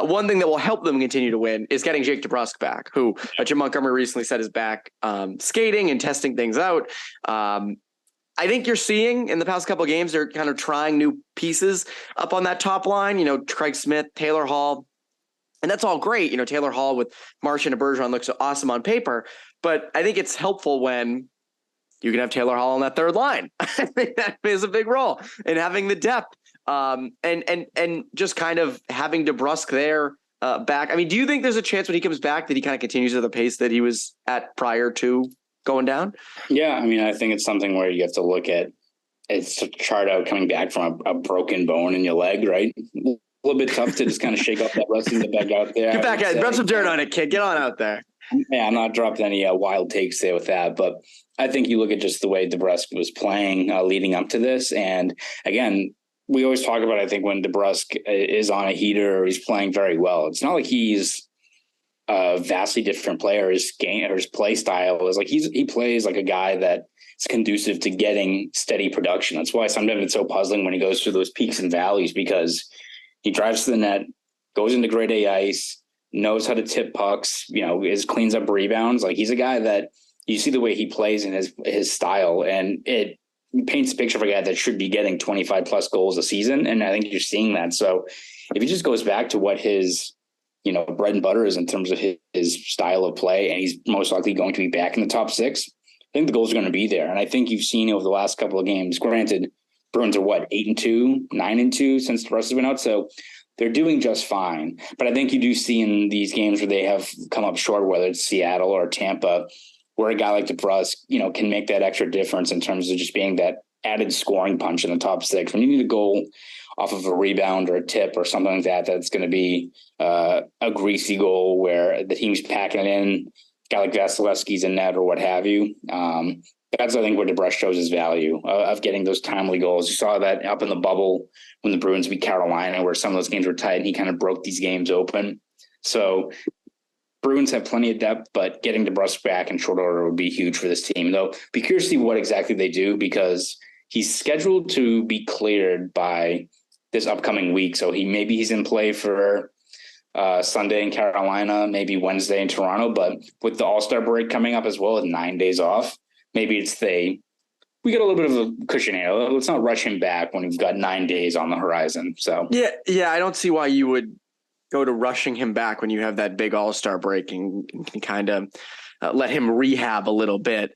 one thing that will help them continue to win is getting Jake DeBrusk back, who Jim Montgomery recently said is back skating and testing things out. I think you're seeing in the past couple of games, they're kind of trying new pieces up on that top line, Craig Smith, Taylor Hall, and that's all great. Taylor Hall with Marchand and Bergeron looks awesome on paper, but I think it's helpful when you can have Taylor Hall on that third line. I think that plays a big role in having the depth and just kind of having DeBrusk there back. I mean, do you think there's a chance when he comes back that he kind of continues at the pace that he was at prior to going down? Yeah, I mean, I think it's something where you have to look at it's a chart out coming back from a broken bone in your leg, right? A little bit tough to just kind of shake up that rest of the bag out there. Get back out, rub some dirt on it, kid. Get on out there. Yeah, I'm not dropping any wild takes there with that, but I think you look at just the way DeBrusk was playing leading up to this, and again, we always talk about, I think, when DeBrusk is on a heater or he's playing very well, it's not like he's a vastly different player. His game or his play style is like he plays like a guy that is conducive to getting steady production. That's why sometimes it's so puzzling when he goes through those peaks and valleys, because he drives to the net, goes into grade A ice, knows how to tip pucks, cleans up rebounds. Like, he's a guy that you see the way he plays in his style, and it paints a picture of a guy that should be getting 25 plus goals a season. And I think you're seeing that. So if he just goes back to what his, bread and butter is in terms of his style of play, and he's most likely going to be back in the top six, I think the goals are going to be there. And I think you've seen over the last couple of games, granted, Bruins are 8-2, 9-2 since the rest has been out. So they're doing just fine. But I think you do see in these games where they have come up short, whether it's Seattle or Tampa, where a guy like DeBrusk, can make that extra difference in terms of just being that added scoring punch in the top six. When you need a goal off of a rebound or a tip or something like that, that's going to be a greasy goal where the team's packing it in, a guy like Vasilevsky's in net or what have you. That's, I think, where DeBrusk shows his value of getting those timely goals. You saw that up in the bubble when the Bruins beat Carolina, where some of those games were tight, and he kind of broke these games open. So Bruins have plenty of depth, but getting DeBrusk back in short order would be huge for this team. Though, be curious to see what exactly they do, because he's scheduled to be cleared by this upcoming week. So he's in play for Sunday in Carolina, maybe Wednesday in Toronto. But with the All-Star break coming up as well as 9 days off, maybe we get a little bit of a cushion here. Let's not rush him back when we've got 9 days on the horizon. So yeah, I don't see why you would go to rushing him back when you have that big All-Star break and can kind of let him rehab a little bit.